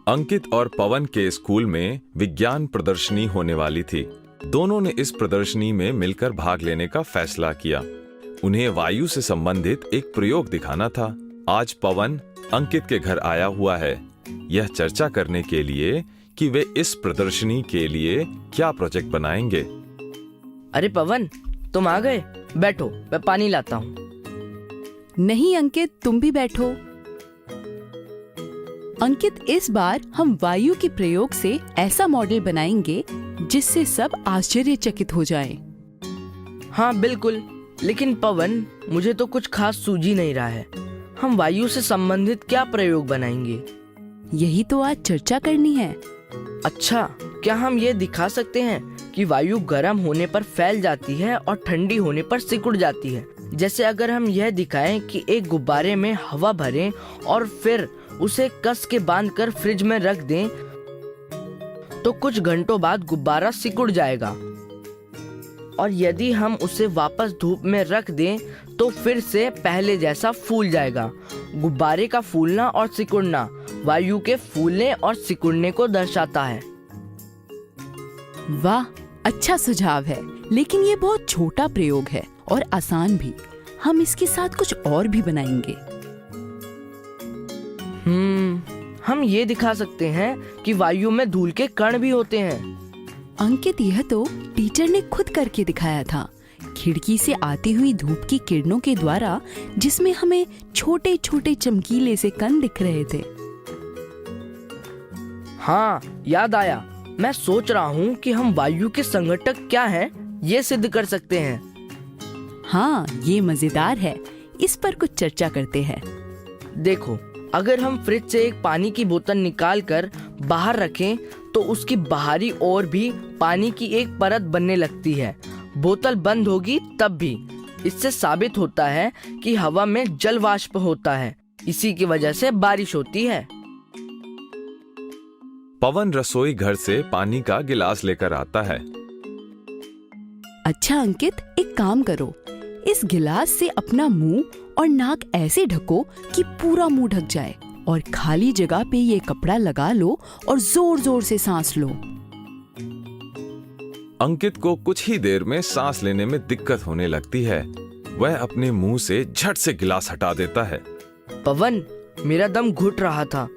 अंकित और पवन के स्कूल में विज्ञान प्रदर्शनी होने वाली थी। दोनों ने इस प्रदर्शनी में मिलकर भाग लेने का फैसला किया। उन्हें वायु से संबंधित एक प्रयोग दिखाना था। आज पवन अंकित के घर आया हुआ है, यह चर्चा करने के लिए कि वे इस प्रदर्शनी के लिए क्या प्रोजेक्ट बनाएंगे। अरे पवन, तुम आ गए? बैठो, मैं पानी लाता हूँ। नहीं अंकित, तुम भी बैठो। अंकित, इस बार हम वायु के प्रयोग से ऐसा मॉडल बनाएंगे जिससे सब आश्चर्यचकित हो जाएं। हाँ बिल्कुल, लेकिन पवन, मुझे तो कुछ खास सूझ ही नहीं रहा है। हम वायु से संबंधित क्या प्रयोग बनाएंगे? यही तो आज चर्चा करनी है। अच्छा, क्या हम ये दिखा सकते हैं कि वायु गर्म होने पर फैल जाती है और ठंडी होने पर सिकुड़ जाती है? जैसे अगर हम यह दिखाएं कि एक गुब्बारे में हवा भरें और फिर उसे कस के बांधकर फ्रिज में रख दें, तो कुछ घंटों बाद गुब्बारा सिकुड़ जाएगा। और यदि हम उसे वापस धूप में रख दें तो फिर से पहले जैसा फूल जाएगा। गुब्बारे का फूलना और सिकुड़ना वायु के फूलने और सिकुड़ने को दर्शाता है। वाह, अच्छा सुझाव है, लेकिन ये बहुत छोटा प्रयोग है और आसान भी। हम इसके साथ कुछ और भी बनाएंगे। हम ये दिखा सकते हैं कि वायु में धूल के कण भी होते हैं। अंकित, यह तो टीचर ने खुद करके दिखाया था, खिड़की से आती हुई धूप की किरणों के द्वारा, जिसमें हमें छोटे छोटे चमकीले से कण दिख रहे थे। हाँ, याद आया। मैं सोच रहा हूँ कि हम वायु के संघटक क्या हैं, ये सिद्ध कर सकते हैं। हाँ, ये मजेदार है, इस पर कुछ चर्चा करते हैं। देखो, अगर हम फ्रिज से एक पानी की बोतल निकाल कर बाहर रखें तो उसकी बाहरी ओर भी पानी की एक परत बनने लगती है। बोतल बंद होगी तब भी। इससे साबित होता है कि हवा में जल वाष्प होता है, इसी की वजह से बारिश होती है। पवन रसोई घर से पानी का गिलास लेकर आता है। अच्छा अंकित, एक काम करो, इस गिलास से अपना मुंह और नाक ऐसे ढको कि पूरा मुंह ढक जाए और खाली जगह पे ये कपड़ा लगा लो और जोर जोर से सांस लो। अंकित को कुछ ही देर में सांस लेने में दिक्कत होने लगती है। वह अपने मुंह से झट से गिलास हटा देता है। पवन, मेरा दम घुट रहा था।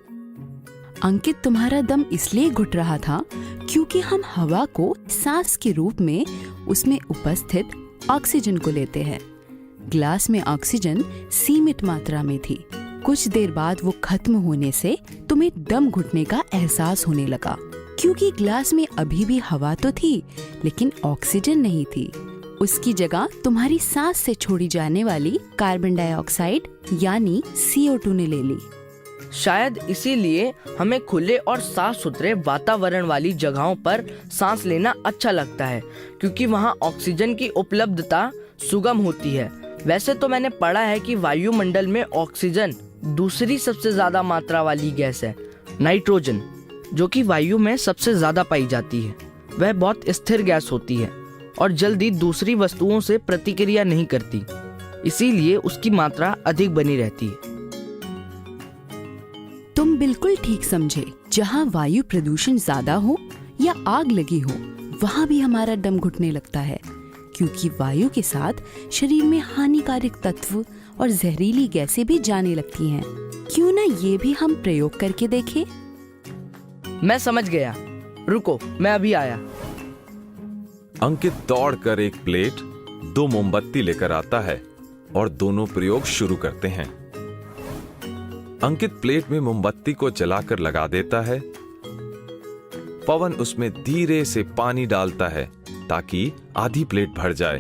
अंकित, तुम्हारा दम इसलिए घुट रहा था क्योंकि हम हवा को सांस के रूप में उसमें उपस्थित ऑक्सीजन को लेते हैं। ग्लास में ऑक्सीजन सीमित मात्रा में थी। कुछ देर बाद वो खत्म होने से तुम्हें दम घुटने का एहसास होने लगा, क्योंकि ग्लास में अभी भी हवा तो थी लेकिन ऑक्सीजन नहीं थी। उसकी जगह तुम्हारी सांस से छोड़ी जाने वाली कार्बन डाइऑक्साइड यानी CO2 ने ले ली। शायद इसीलिए हमें खुले और साफ सुथरे वातावरण वाली जगहों पर सांस लेना अच्छा लगता है, क्योंकि वहाँ ऑक्सीजन की उपलब्धता सुगम होती है। वैसे तो मैंने पढ़ा है कि वायुमंडल में ऑक्सीजन दूसरी सबसे ज्यादा मात्रा वाली गैस है। नाइट्रोजन, जो कि वायु में सबसे ज्यादा पाई जाती है, वह बहुत स्थिर गैस होती है और जल्दी दूसरी वस्तुओं से प्रतिक्रिया नहीं करती, इसीलिए उसकी मात्रा अधिक बनी रहती है। तुम बिल्कुल ठीक समझे। जहाँ वायु प्रदूषण ज्यादा हो या आग लगी हो, वहाँ भी हमारा दम घुटने लगता है, क्योंकि वायु के साथ शरीर में हानिकारक तत्व और जहरीली गैसें भी जाने लगती हैं। क्यों ना ये भी हम प्रयोग करके देखें? मैं समझ गया, रुको, मैं अभी आया। अंकित दौड़कर एक प्लेट, 2 मोमबत्ती लेकर आता है और दोनों प्रयोग शुरू करते हैं। अंकित प्लेट में मोमबत्ती को जलाकर लगा देता है। पवन उसमें धीरे से पानी डालता है ताकि आधी प्लेट भर जाए।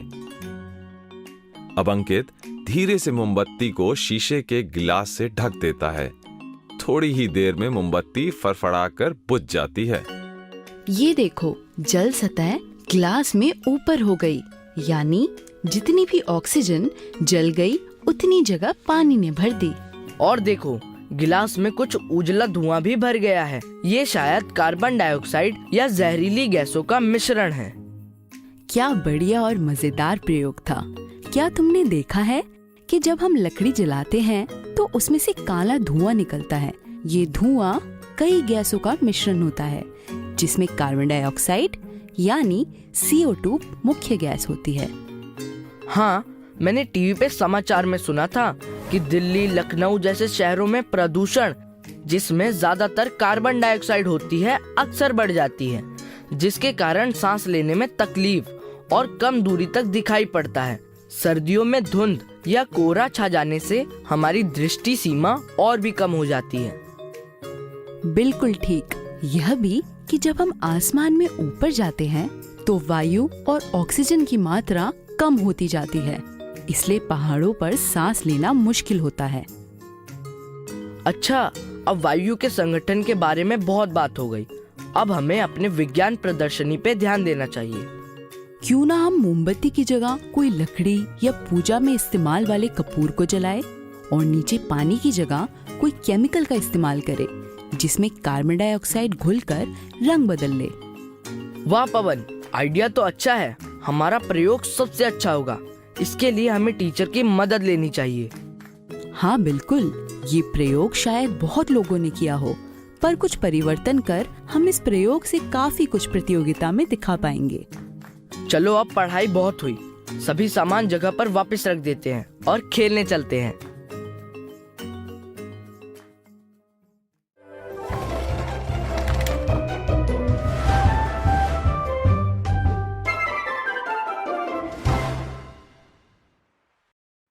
अब अंकित धीरे से मोमबत्ती को शीशे के गिलास से ढक देता है। थोड़ी ही देर में मोमबत्ती फड़फड़ाकर बुझ जाती है। ये देखो, जल सतह गिलास में ऊपर हो गई, यानी जितनी भी ऑक्सीजन जल गई उतनी जगह पानी ने भर दी। और देखो, गिलास में कुछ उजला धुआं भी भर गया है। ये शायद कार्बन डाइऑक्साइड या जहरीली गैसों का मिश्रण है। क्या बढ़िया और मजेदार प्रयोग था। क्या तुमने देखा है कि जब हम लकड़ी जलाते हैं तो उसमें से काला धुआं निकलता है। ये धुआं कई गैसों का मिश्रण होता है, जिसमें कार्बन डाइऑक्साइड यानी CO2 मुख्य गैस होती है। हाँ, मैंने टीवी पे समाचार में सुना था कि दिल्ली, लखनऊ जैसे शहरों में प्रदूषण, जिसमें ज्यादातर कार्बन डाइऑक्साइड होती है, अक्सर बढ़ जाती है, जिसके कारण सांस लेने में तकलीफ और कम दूरी तक दिखाई पड़ता है। सर्दियों में धुंध या कोहरा छा जाने से हमारी दृष्टि सीमा और भी कम हो जाती है। बिल्कुल ठीक। यह भी कि जब हम आसमान में ऊपर जाते हैं तो वायु और ऑक्सीजन की मात्रा कम होती जाती है, इसलिए पहाड़ों पर सांस लेना मुश्किल होता है। अच्छा, अब वायु के संगठन के बारे में बहुत बात हो गई। अब हमें अपने विज्ञान प्रदर्शनी पे ध्यान देना चाहिए। क्यों ना हम मोमबत्ती की जगह कोई लकड़ी या पूजा में इस्तेमाल वाले कपूर को जलाएं और नीचे पानी की जगह कोई केमिकल का इस्तेमाल करें, जिसमें कार्बन डाइऑक्साइड घुलकर रंग बदल ले। वाह पवन, आइडिया तो अच्छा है। हमारा प्रयोग सबसे अच्छा होगा। इसके लिए हमें टीचर की मदद लेनी चाहिए। हाँ बिल्कुल, ये प्रयोग शायद बहुत लोगों ने किया हो, पर कुछ परिवर्तन कर हम इस प्रयोग से काफी कुछ प्रतियोगिता में दिखा पाएंगे। चलो, अब पढ़ाई बहुत हुई। सभी सामान जगह पर वापस रख देते हैं और खेलने चलते हैं।